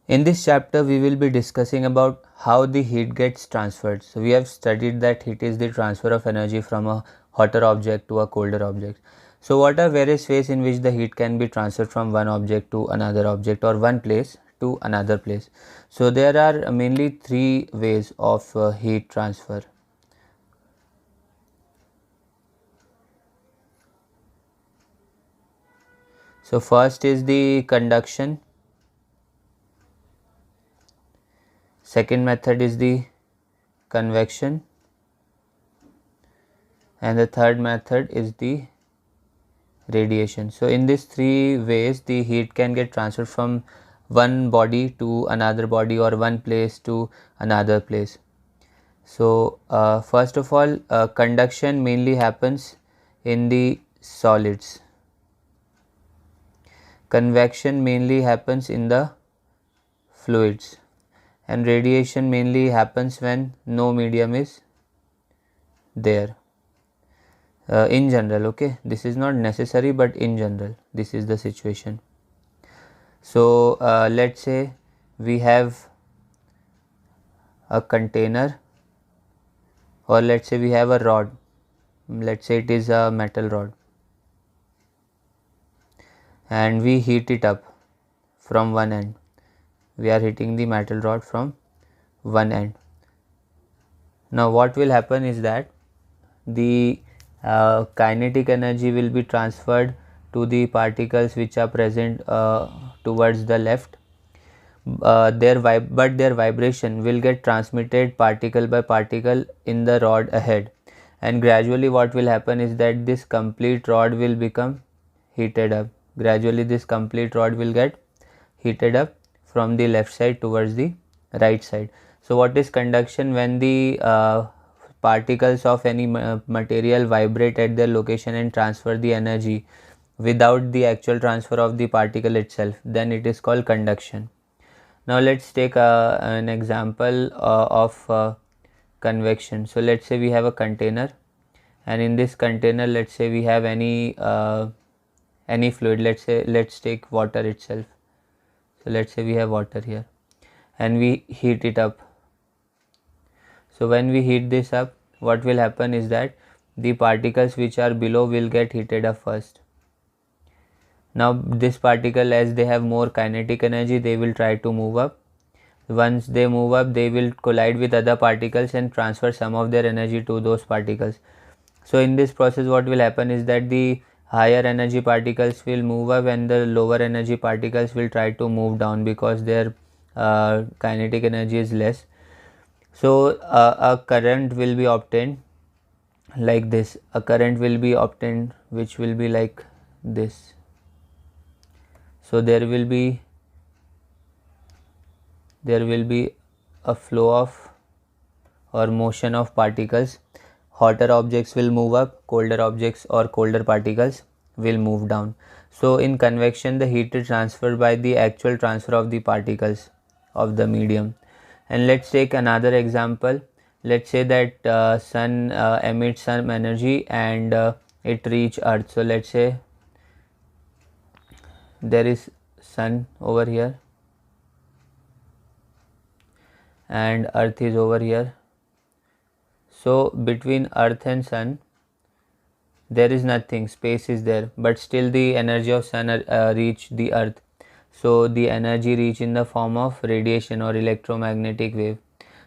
In this chapter, we will be discussing about how the heat gets transferred. So we have studied that heat is the transfer of energy from a hotter object to a colder object. So what are various ways in which the heat can be transferred from one object to another object or one place to another place? So there are mainly three ways of heat transfer. So first is the conduction. Second method is the convection, and the third method is the radiation. So in these three ways the heat can get transferred from one body to another body or one place to another place. So first of all, conduction mainly happens in the solids. Convection mainly happens in the fluids, and radiation mainly happens when no medium is there. In general, okay, this is not necessary, but in general this is the situation. So let's say we have a container, or let's say we have a rod, let's say it is a metal rod, and we heat it up from one end. We are heating the metal rod from one end. Now what will happen is that the kinetic energy will be transferred to the particles which are present towards the left, but their vibration will get transmitted particle by particle in the rod ahead, and gradually what will happen is that this complete rod will become heated up. Gradually this complete rod will get heated up from the left side towards the right side. So what is conduction? When the particles of any material vibrate at their location and transfer the energy without the actual transfer of the particle itself, then it is called conduction. Now let's take an example of convection. So let's say we have a container, and in this container let's say we have any fluid. Let's take water itself. So let's say we have water here and we heat it up. So when we heat this up, what will happen is that the particles which are below will get heated up first. Now this particle, as they have more kinetic energy, they will try to move up. Once they move up, they will collide with other particles and transfer some of their energy to those particles. So in this process what will happen is that the higher energy particles will move up and the lower energy particles will try to move down because their kinetic energy is less. So a current will be obtained like this. A current will be obtained which will be like this. So there will be a flow of or motion of particles. Hotter objects will move up, colder objects or colder particles will move down. So in convection the heat is transferred by the actual transfer of the particles of the medium. And let's take another example. Let's say that sun emits some energy and it reach earth. So let's say there is sun over here and earth is over here. So between earth and sun there is nothing, space is there, but still the energy of sun reach the earth. So the energy reach in the form of radiation or electromagnetic wave.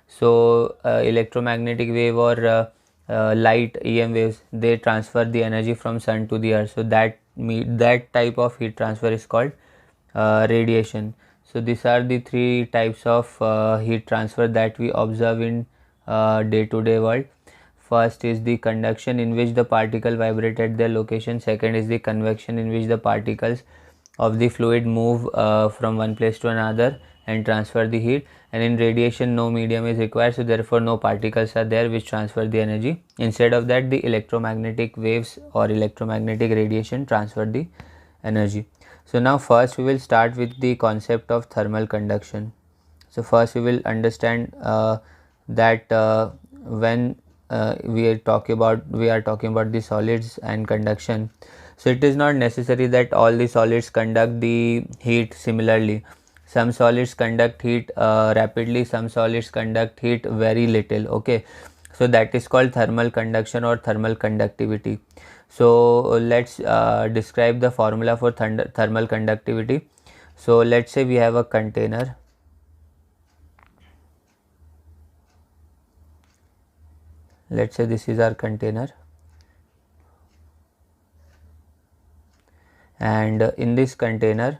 So electromagnetic wave or light EM waves, they transfer the energy from sun to the earth. So that type of heat transfer is called radiation. So these are the three types of heat transfer that we observe in day-to-day world. First is the conduction, in which the particle vibrate at their location. Second is the convection, in which the particles of the fluid move from one place to another and transfer the heat. And in radiation no medium is required, so therefore no particles are there which transfer the energy. Instead of that, the electromagnetic waves or electromagnetic radiation transfer the energy. So now first we will start with the concept of thermal conduction. So first we will understand that when we are talking about the solids and conduction. So it is not necessary that all the solids conduct the heat similarly. some solids conduct heat rapidly, some solids conduct heat very little. Okay, so that is called thermal conduction or thermal conductivity. So let's describe the formula for thermal conductivity. So let's say we have a container. Let's say this is our container, and in this container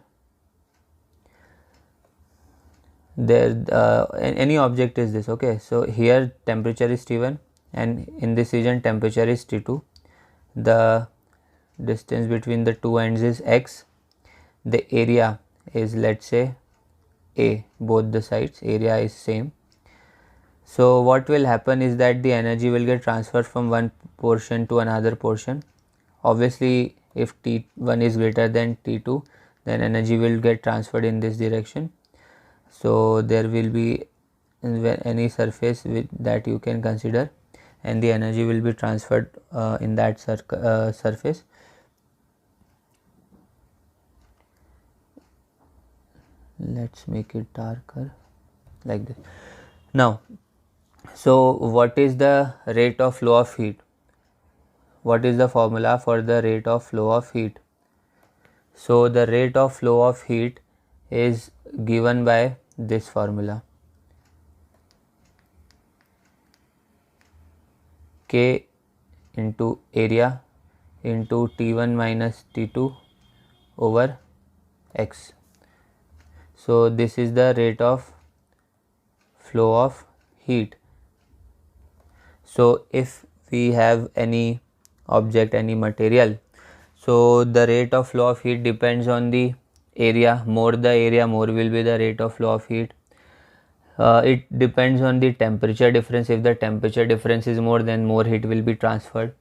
there any object is this. Okay, so here temperature is T1 and in this region temperature is T2. The distance between the two ends is x. The area is, let's say, A. Both the sides area is same. So what will happen is that the energy will get transferred from one portion to another portion. Obviously if T1 is greater than T2, then energy will get transferred in this direction. So there will be any surface that you can consider, and the energy will be transferred in that surface. Let's make it darker like this. Now, so what is the rate of flow of heat? What is the formula for the rate of flow of heat? So the rate of flow of heat is given by this formula, K into area into T1 minus T2 over X. So this is the rate of flow of heat. So if we have any object, any material, so the rate of flow of heat depends on the area. More the area, more will be the rate of flow of heat. It depends on the temperature difference. If the temperature difference is more, then more heat will be transferred.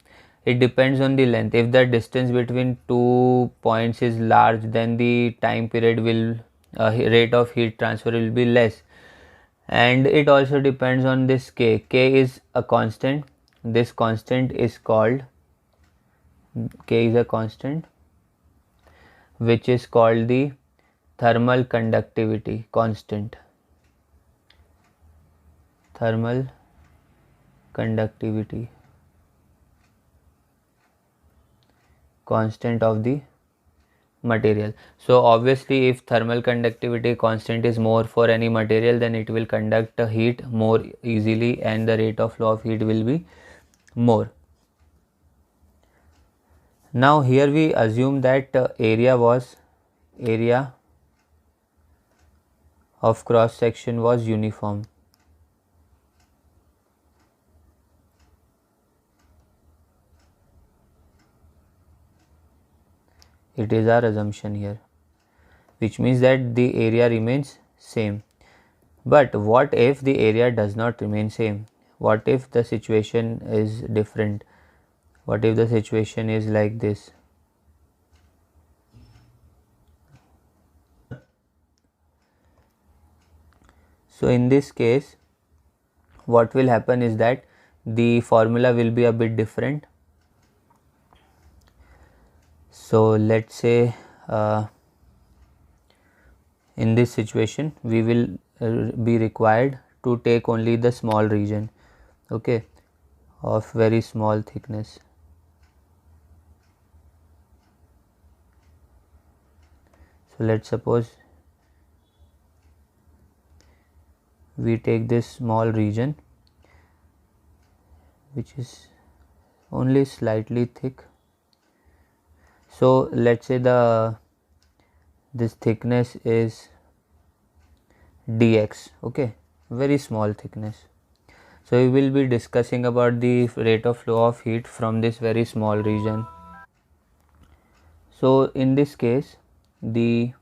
It depends on the length. If the distance between 2 points is large, then the time period will rate of heat transfer will be less. And it also depends on this K. K is a constant. This constant is called, K is a constant which is called the thermal conductivity constant. Thermal conductivity constant of the material. So obviously if thermal conductivity constant is more for any material, then it will conduct heat more easily and the rate of flow of heat will be more. Now here we assume that area of cross section was uniform. It is our assumption here, which means that the area remains same. But what if the area does not remain same? What if the situation is different? What if the situation is like this? So in this case, what will happen is that the formula will be a bit different. So let's say in this situation we will be required to take only the small region, okay, of very small thickness. So let's suppose we take this small region which is only slightly thick. So let's say this thickness is dx, okay, very small thickness. So we will be discussing about the rate of flow of heat from this very small region. So in this case the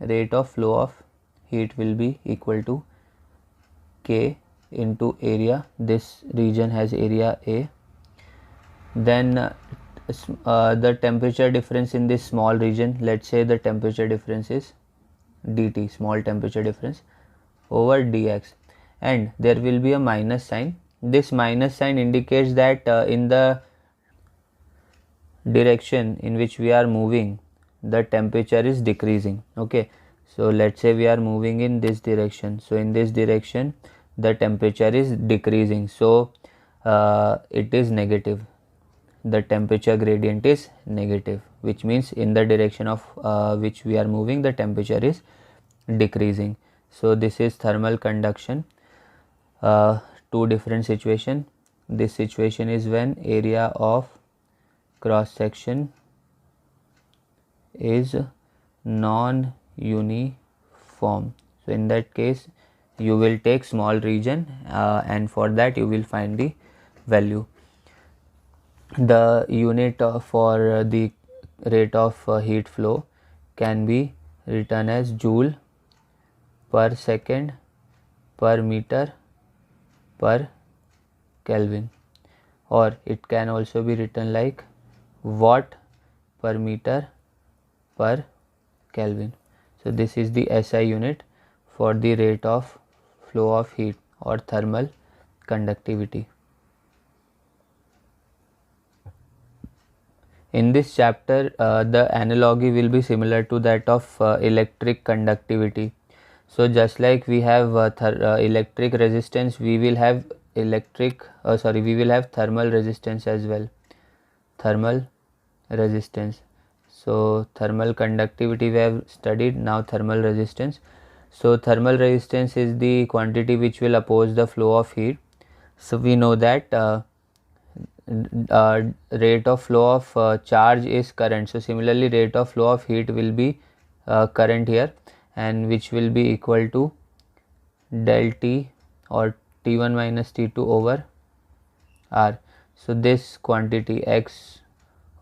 rate of flow of heat will be equal to K into area. This region has area A. Then the temperature difference in this small region, let's say the temperature difference is dt, small temperature difference, over dx, and there will be a minus sign. This minus sign indicates that in the direction in which we are moving the temperature is decreasing, okay. So let's say we are moving in this direction. So in this direction the temperature is decreasing, so it is negative. The temperature gradient is negative, which means in the direction of which we are moving the temperature is decreasing. So this is thermal conduction. Two different situation. This situation is when area of cross section is non-uniform. So in that case you will take small region and for that you will find the value. The unit for the rate of heat flow can be written as joule per second per meter per Kelvin, or it can also be written like watt per meter per Kelvin. So this is the SI unit for the rate of flow of heat or thermal conductivity. In this chapter the analogy will be similar to that of electric conductivity. So just like we have electric resistance, we will have thermal resistance as well. Thermal resistance. So thermal conductivity we have studied, now thermal resistance. So thermal resistance is the quantity which will oppose the flow of heat. So we know that rate of flow of charge is current. So similarly rate of flow of heat will be current here, and which will be equal to del T or T1 minus T2 over R. So this quantity x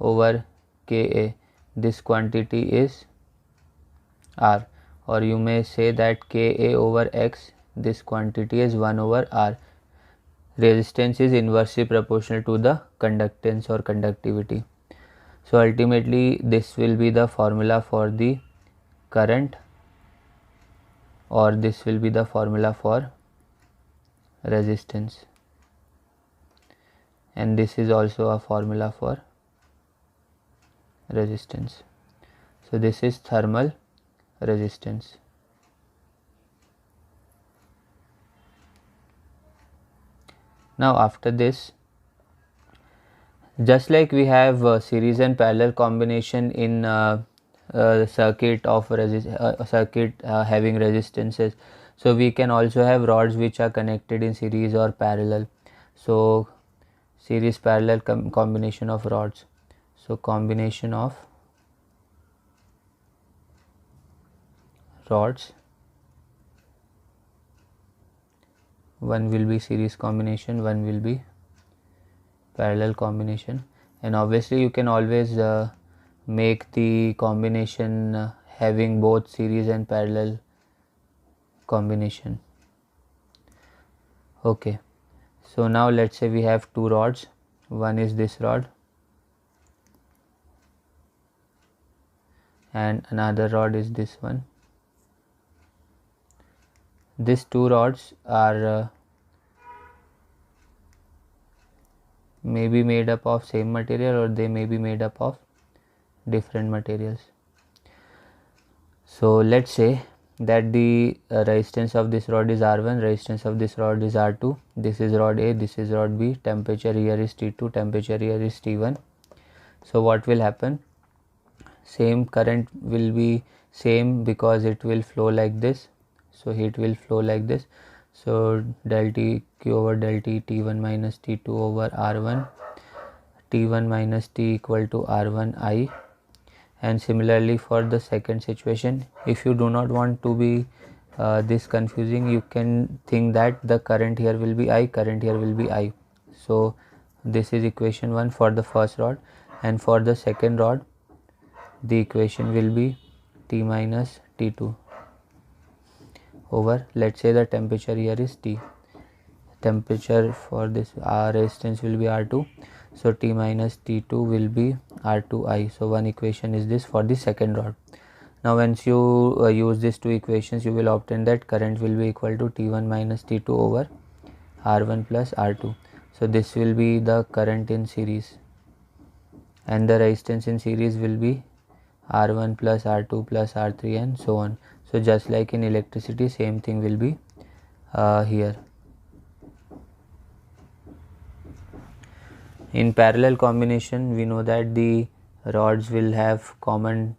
over Ka, this quantity is R, or you may say that Ka over x, this quantity is 1 over R. Resistance is inversely proportional to the conductance or conductivity. So ultimately this will be the formula for the current, or this will be the formula for resistance, and this is also a formula for resistance. So this is thermal resistance. Now after this, just like we have series and parallel combination in circuit of circuit having resistances, so we can also have rods which are connected in series or parallel. So series parallel combination of rods. So combination of rods, one will be series combination, one will be parallel combination, and obviously you can always make the combination having both series and parallel combination. Okay, so now let's say we have two rods, one is this rod and another rod is this one. These two rods are may be made up of same material, or they may be made up of different materials. So let's say that the resistance of this rod is R1, resistance of this rod is R2, this is rod A, this is rod B, temperature here is T2, temperature here is T1. So what will happen? Same current will be same because it will flow like this. So heat will flow like this. So del T Q over del T, T1 minus T2 over R1, T1 minus T equal to R1I. And similarly for the second situation, if you do not want to be this confusing, you can think that the current here will be I, current here will be I. So this is equation 1 for the first rod, and for the second rod the equation will be T minus T2 over, let's say the temperature here is T, temperature for this resistance will be R2, so T minus T2 will be R2I. So one equation is this for the second rod. Now once you use these two equations, you will obtain that current will be equal to T1 minus T2 over R1 plus R2. So this will be the current in series, and the resistance in series will be R1 plus R2 plus R3 and so on. So just like in electricity, same thing will be here. In parallel combination, we know that the rods will have common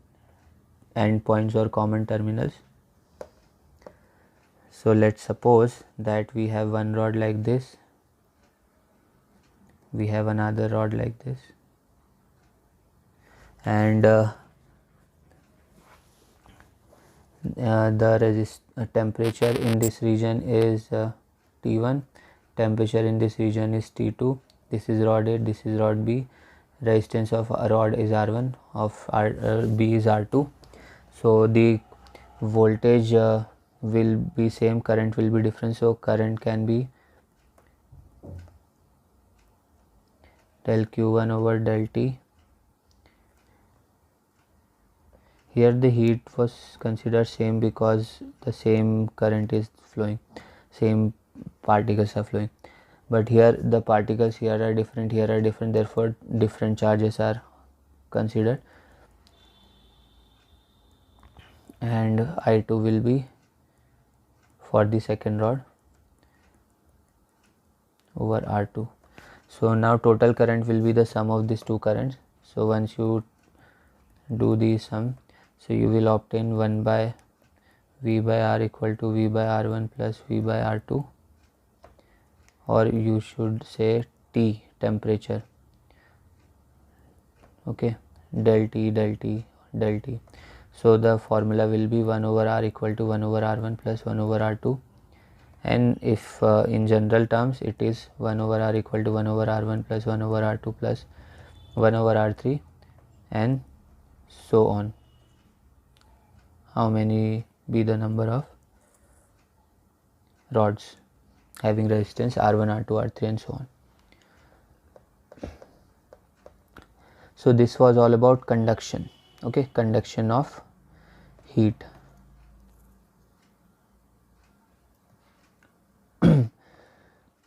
endpoints or common terminals. So let's suppose that we have one rod like this, we have another rod like this, and the temperature in this region is T1, temperature in this region is T2. This is rod A, this is rod B. Resistance of a rod is R1, of B is R2. So the voltage will be same, current will be different. So current can be del Q1 over del T. Here the heat was considered same because the same current is flowing, same particles are flowing, but here the particles here are different, here are different, therefore different charges are considered, and I2 will be for the second rod over R2. So now total current will be the sum of these two currents. So once you do the sum, so you will obtain 1 by V by R equal to V by R1 plus V by R2, or you should say T, temperature, okay, del T del T del T. So the formula will be 1 over R equal to 1 over R1 plus 1 over R2, and if in general terms it is 1 over R equal to 1 over R1 plus 1 over R2 plus 1 over R3, and so on. How many be the number of rods having resistance R1, R2, R3 and so on. So this was all about conduction, okay, conduction of heat.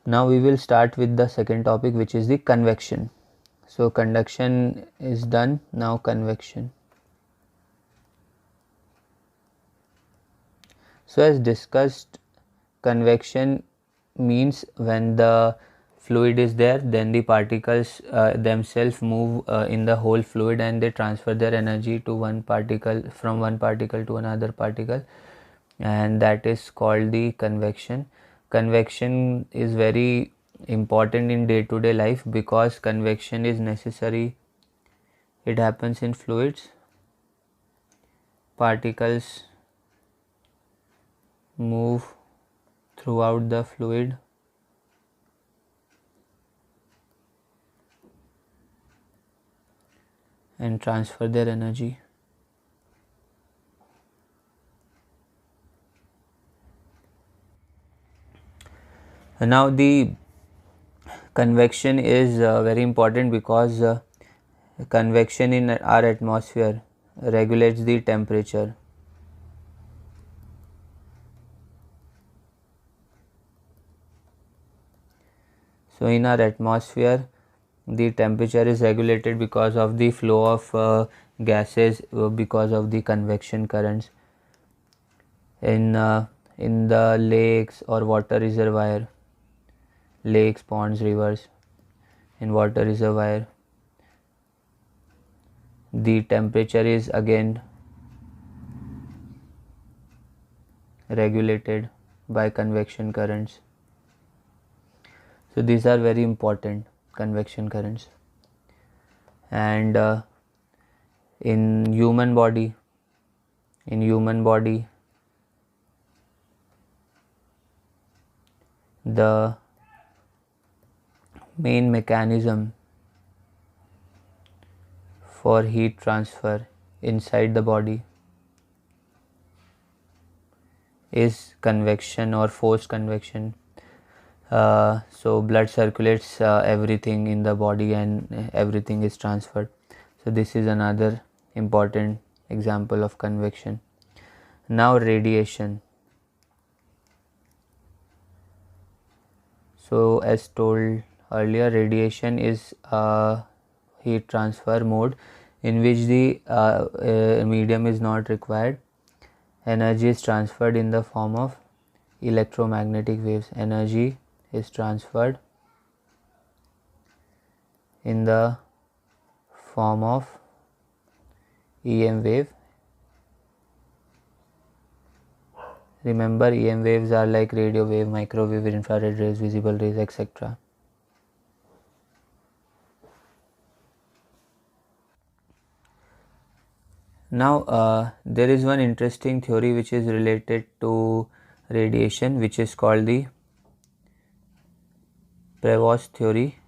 Now we will start with the second topic, which is the convection. So conduction is done, now convection. So as discussed, convection means when the fluid is there, then the particles themselves move in the whole fluid, and they transfer their energy to one particle, from one particle to another particle, and that is called the convection. Convection is very important in day-to-day life because convection is necessary. It happens in fluids. Particles move throughout the fluid and transfer their energy. And now the convection is very important because convection in our atmosphere regulates the temperature. So in our atmosphere the temperature is regulated because of the flow of gases, because of the convection currents. In the lakes or water reservoir, lakes, ponds, rivers, in water reservoir, the temperature is again regulated by convection currents. So these are very important, convection currents. And in human body the main mechanism for heat transfer inside the body is convection or forced convection. So blood circulates everything in the body and everything is transferred. So this is another important example of convection. Now radiation. So as told earlier, radiation is a heat transfer mode in which the medium is not required, energy is transferred in the form of electromagnetic waves. Energy is transferred in the form of EM wave. Remember, EM waves are like radio wave, microwave, infrared rays, visible rays, etc. Now, there is one interesting theory which is related to radiation, which is called the Prevost theory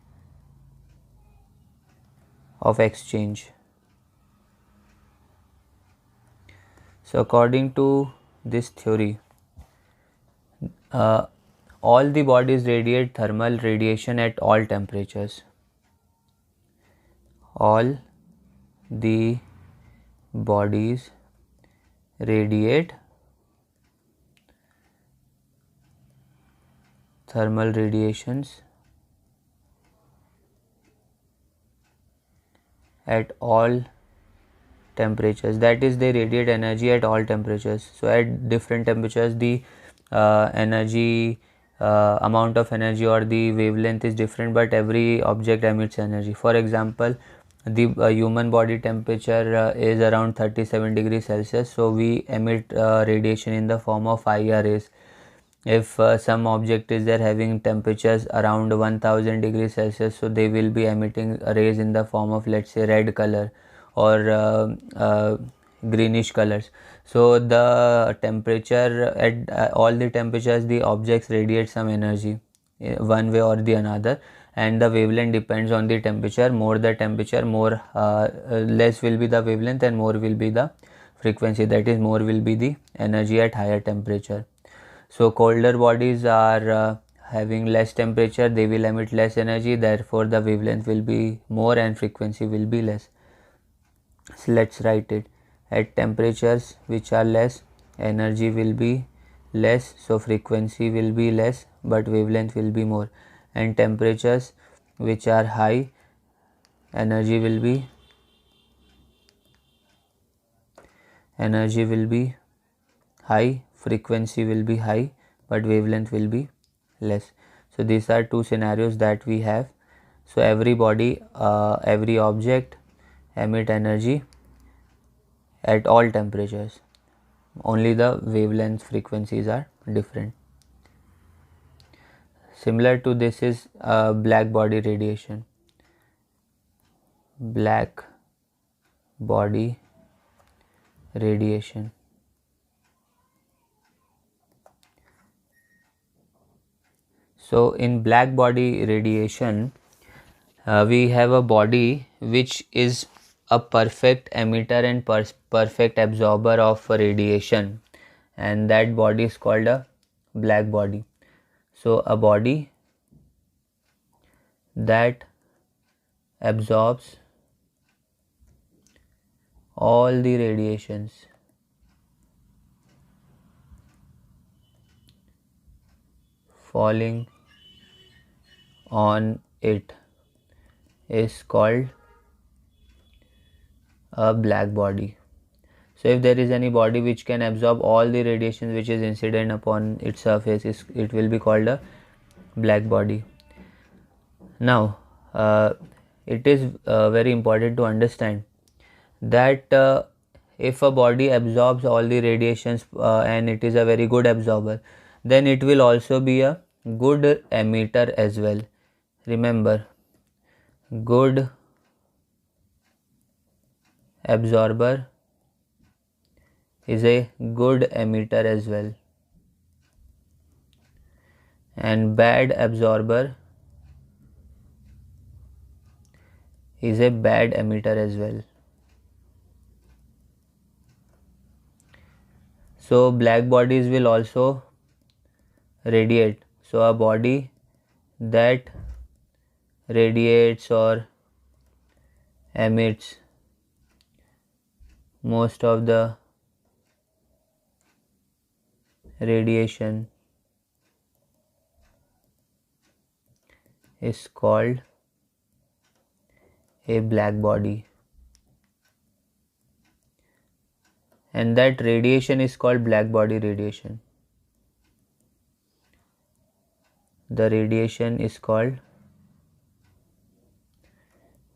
of exchange. So, according to this theory, all the bodies radiate thermal radiation at all temperatures. All the bodies radiate thermal radiations at all temperatures, that is, they radiate energy at all temperatures. So at different temperatures the energy amount of energy or the wavelength is different, but every object emits energy. For example, the human body temperature is around 37 degrees Celsius, so we emit radiation in the form of IR rays. If some object is there having temperatures around 1000 degrees Celsius, so they will be emitting rays in the form of, let's say, red color or greenish colors. So the temperature at all the temperatures, the objects radiate some energy one way or the another, and the wavelength depends on the temperature. More the temperature, more less will be the wavelength and more will be the frequency, that is, more will be the energy at higher temperature. So colder bodies are having less temperature, they will emit less energy, therefore the wavelength will be more and frequency will be less. So let's write it. At temperatures which are less, energy will be less, so frequency will be less but wavelength will be more. And temperatures which are high, energy will be high, frequency will be high but wavelength will be less. So these are two scenarios that we have. So every body, every object emit energy at all temperatures, only the wavelength frequencies are different. Similar to this is black body radiation. Black body radiation. So in black body radiation, we have a body which is a perfect emitter and perfect absorber of radiation, and that body is called a black body. So a body that absorbs all the radiations falling on it is called a black body. So if there is any body which can absorb all the radiation which is incident upon its surface, it will be called a black body. Now it is very important to understand that if a body absorbs all the radiations and it is a very good absorber, then it will also be a good emitter as well. Remember, good absorber is a good emitter as well, and bad absorber is a bad emitter as well. So black bodies will also radiate. So a body that radiates or emits most of the radiation is called a black body, and that radiation is called black body radiation. The radiation is called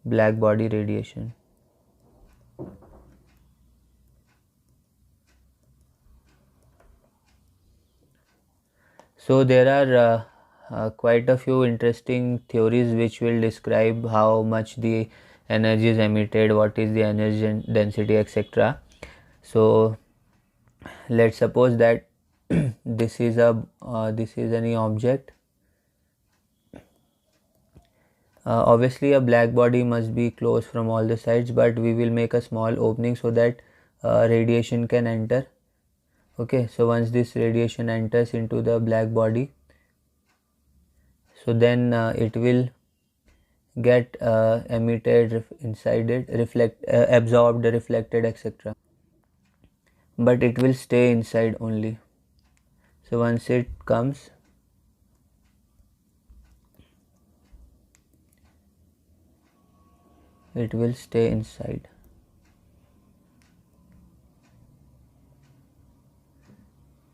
black body radiation. So there are quite a few interesting theories which will describe how much the energy is emitted, what is the energy density, etc. So let's suppose that this is any object. Obviously a black body must be closed from all the sides, but we will make a small opening so that radiation can enter. Okay, so once this radiation enters into the black body, so then it will get emitted inside it, absorbed, reflected, etc. But it will stay inside only. So once it comes, it will stay inside.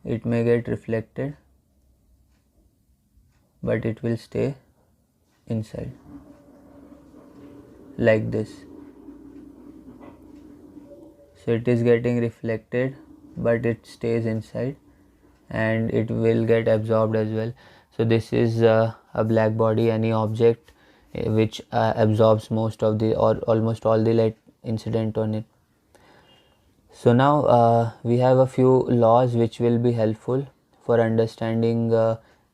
It may get reflected, but it will stay inside like this. So it is getting reflected, but it stays inside, and it will get absorbed as well. So this is a black body, any object which absorbs most of the or almost all the light incident on it. So now we have a few laws which will be helpful for understanding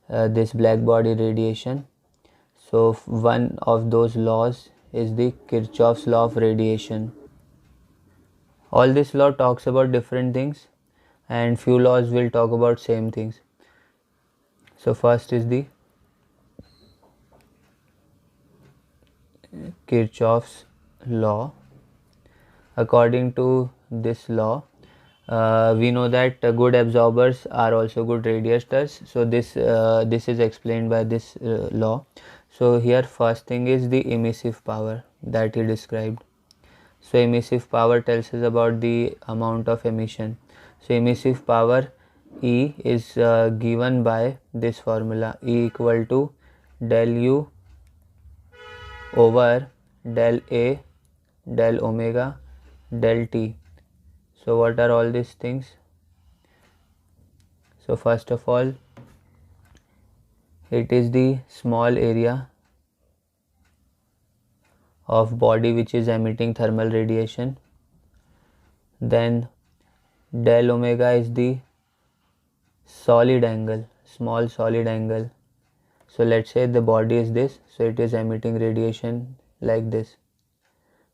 this black body radiation. So one of those laws is the Kirchhoff's law of radiation. All this law talks about different things, and few laws will talk about same things. So first is the Kirchhoff's law. According to this law, we know that good absorbers are also good radiators. So this is explained by this law. So here first thing is the emissive power that he described. So emissive power tells us about the amount of emission. So emissive power E is given by this formula, E equal to del U over del A del omega del T. So what are all these things? So first of all, it is the small area of body which is emitting thermal radiation. Then del omega is the solid angle, small solid angle. So let's say the body is this, so it is emitting radiation like this.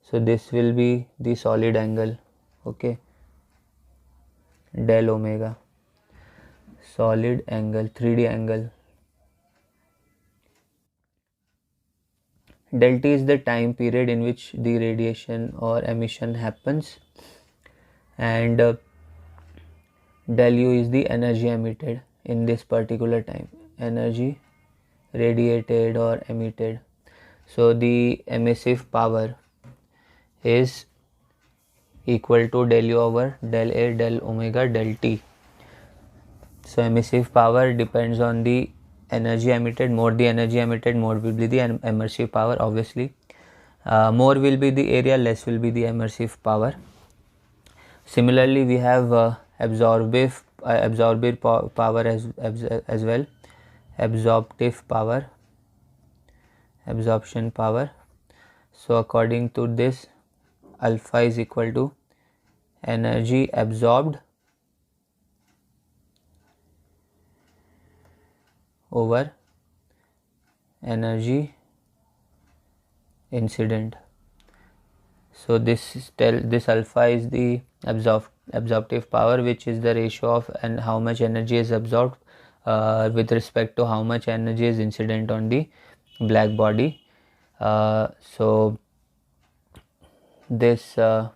So this will be the solid angle. Okay, del omega, solid angle, 3D angle. Del T is the time period in which the radiation or emission happens, and del U is the energy emitted in this particular time, energy radiated or emitted. So the emissive power is equal to del U over del A del omega del T. So emissive power depends on the energy emitted. More the energy emitted, more will be the emissive power. Obviously, more will be the area, less will be the emissive power. Similarly, we have absorptive power as well, absorptive power, absorption power. So according to this, alpha is equal to energy absorbed over energy incident. So this alpha is the absorptive power, which is the ratio of and how much energy is absorbed with respect to how much energy is incident on the black body. So this so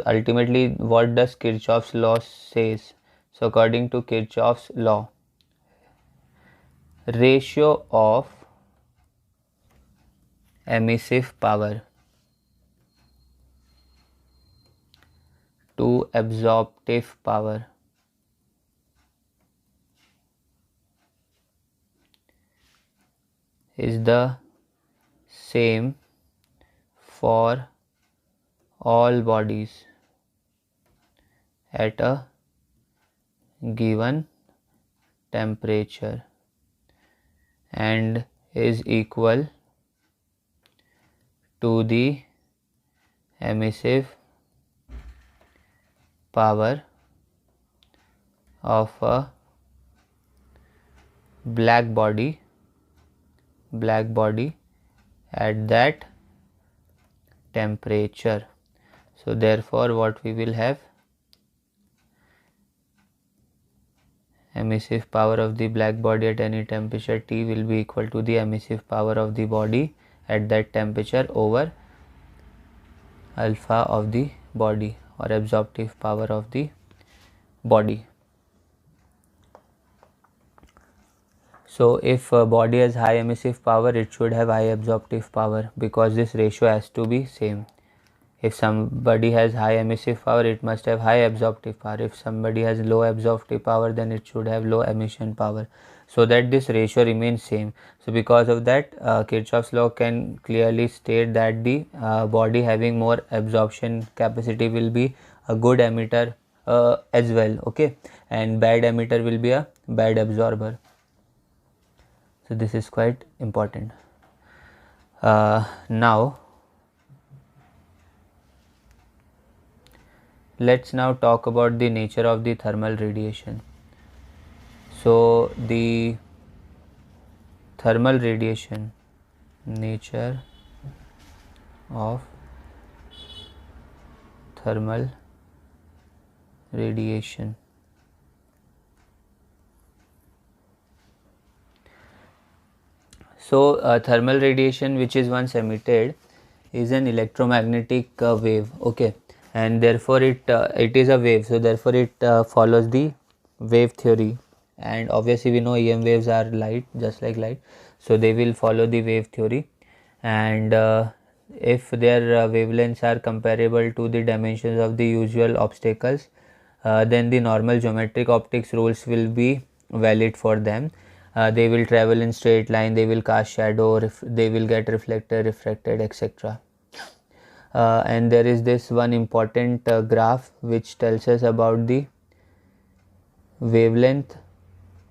ultimately, what does Kirchhoff's law says? So according to Kirchhoff's law, ratio of emissive power absorptive power is the same for all bodies at a given temperature and is equal to the emissive power of a black body at that temperature. So therefore what we will have, emissive power of the black body at any temperature T will be equal to the emissive power of the body at that temperature over alpha of the body, or absorptive power of the body. So if a body has high emissive power, it should have high absorptive power, because this ratio has to be same. If somebody has high emissive power, it must have high absorptive power. If somebody has low absorptive power, then it should have low emission power, so that this ratio remains same. So because of that, Kirchhoff's law can clearly state that the body having more absorption capacity will be a good emitter as well, okay, and bad emitter will be a bad absorber. So this is quite important. Now let's now talk about the nature of the thermal radiation. So the thermal radiation, nature of thermal radiation. So thermal radiation which is once emitted is an electromagnetic wave, okay, and therefore it is a wave, so therefore it follows the wave theory, and obviously we know EM waves are light, just like light, so they will follow the wave theory, and if their wavelengths are comparable to the dimensions of the usual obstacles, then the normal geometric optics rules will be valid for them. They will travel in straight line, they will cast shadow, they will get reflected, refracted, etc. And there is this one important graph which tells us about the wavelength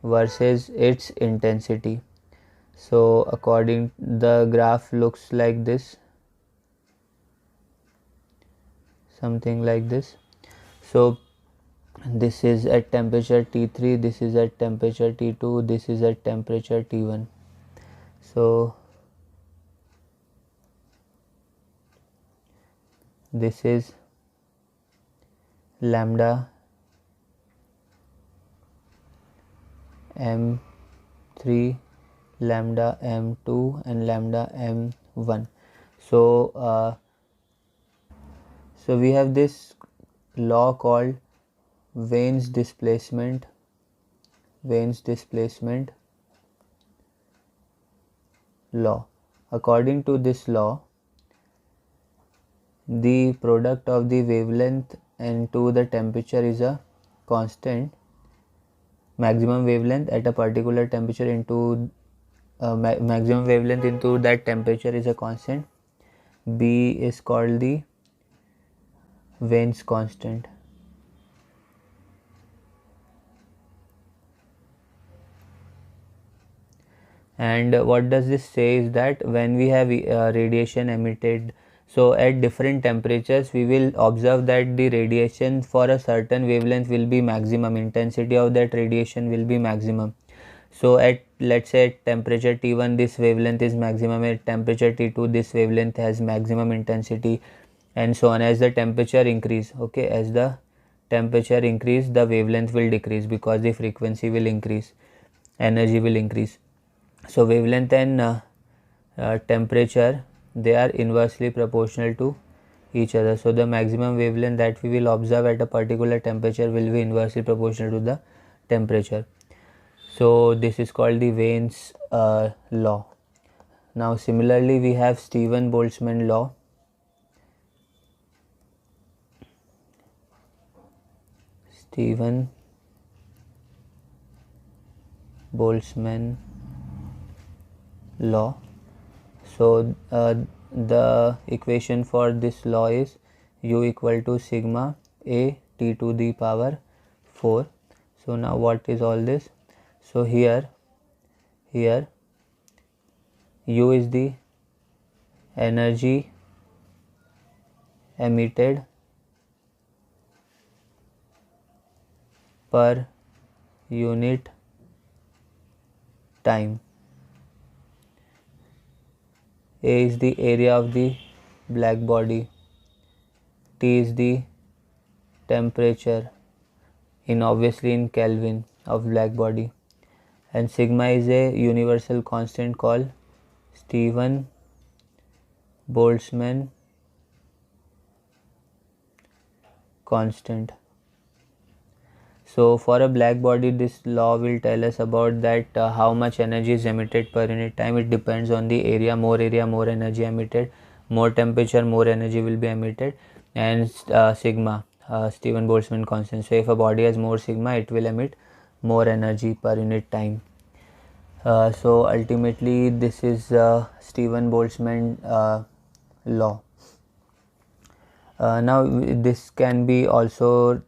versus its intensity. So according, the graph looks like this, something like this. So this is at temperature T3, this is at temperature T2, this is at temperature T1. So this is lambda m3, lambda m2 and lambda m1. So so we have this law called Wien's displacement law. According to this law, the product of the wavelength and to the temperature is a constant. Maximum wavelength at a particular temperature into maximum wavelength into that temperature is a constant. B is called the Wien's constant. And what does this say is that when we have radiation emitted, so at different temperatures we will observe that the radiation for a certain wavelength will be maximum, intensity of that radiation will be maximum. So at, let's say at temperature T1 this wavelength is maximum, at temperature T2 this wavelength has maximum intensity, and so on. As the temperature increase, okay, as the temperature increase, the wavelength will decrease because the frequency will increase, energy will increase. So wavelength and temperature, they are inversely proportional to each other. So the maximum wavelength that we will observe at a particular temperature will be inversely proportional to the temperature. So this is called the Wien's law. Now similarly we have Stephen-Boltzmann law. Stephen Boltzmann law. So the equation for this law is U equal to sigma a t to the power 4. So now what is all this? So here U is the energy emitted per unit time. A is the area of the black body. T is the temperature obviously in Kelvin of black body, and sigma is a universal constant called Stephen Boltzmann constant. So for a black body, this law will tell us about that how much energy is emitted per unit time. It depends on the area, more energy emitted, more temperature, more energy will be emitted, and sigma, Stephen Boltzmann constant. So if a body has more sigma, it will emit more energy per unit time. So ultimately this is Stephen Boltzmann law. Now this can be also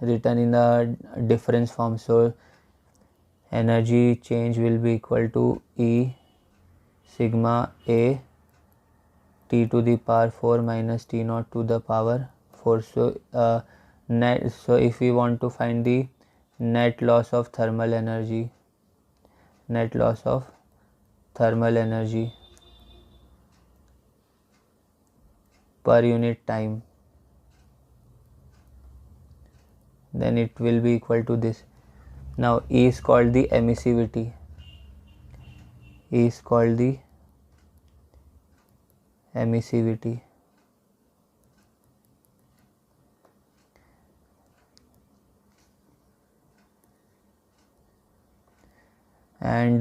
written in a difference form. So energy change will be equal to E sigma A t to the power 4 minus t naught to the power 4. So so if we want to find the net loss of thermal energy per unit time, then it will be equal to this. Now E is called the emissivity. And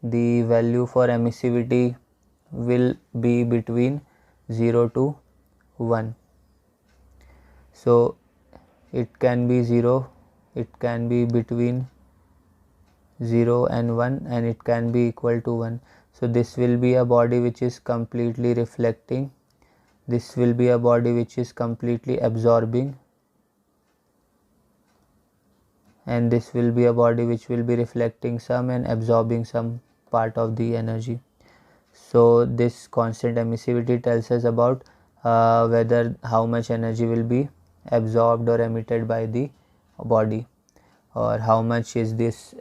the value for emissivity will be between 0 to 1. So it can be 0, it can be between 0 and 1, and it can be equal to 1. So this will be a body which is completely reflecting, this will be a body which is completely absorbing, and this will be a body which will be reflecting some and absorbing some part of the energy. So this constant emissivity tells us about whether how much energy will be absorbed or emitted by the body, or how much is this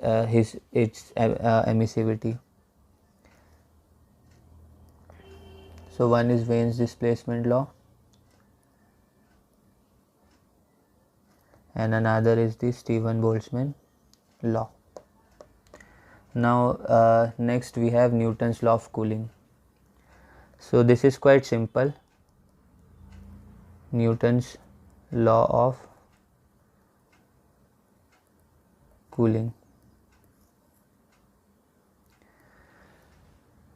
its emissivity. So one is Wien's displacement law, and another is the Stephen Boltzmann law. Now next we have Newton's law of cooling. So this is quite simple. Newton's law of cooling.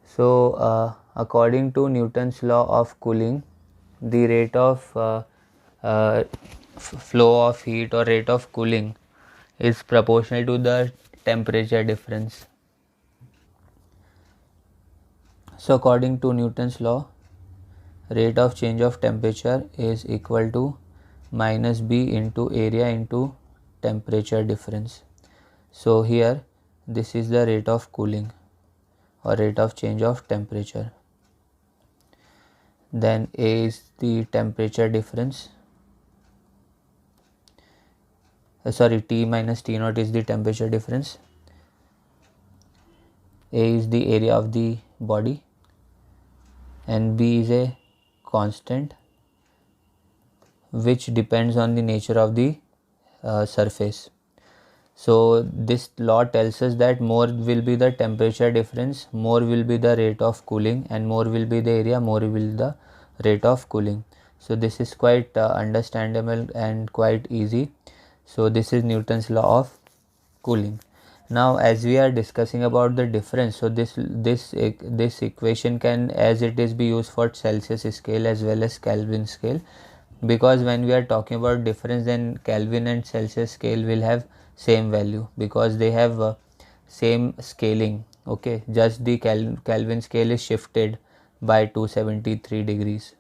So according to Newton's law of cooling, the rate of flow of heat or rate of cooling is proportional to the temperature difference. So according to Newton's law, rate of change of temperature is equal to minus B into area into temperature difference. So here this is the rate of cooling or rate of change of temperature. Then A is the temperature difference. T minus T naught is the temperature difference. A is the area of the body, and B is a constant which depends on the nature of the surface. So this law tells us that more will be the temperature difference, more will be the rate of cooling, and more will be the area, more will be the rate of cooling. So this is quite understandable and quite easy. So this is Newton's law of cooling. Now as we are discussing about the difference, so this equation can, as it is, be used for Celsius scale as well as Kelvin scale. because when we are talking about difference, then Kelvin and Celsius scale will have same value because they have same scaling. Okay, just the Kelvin scale is shifted by 273 degrees.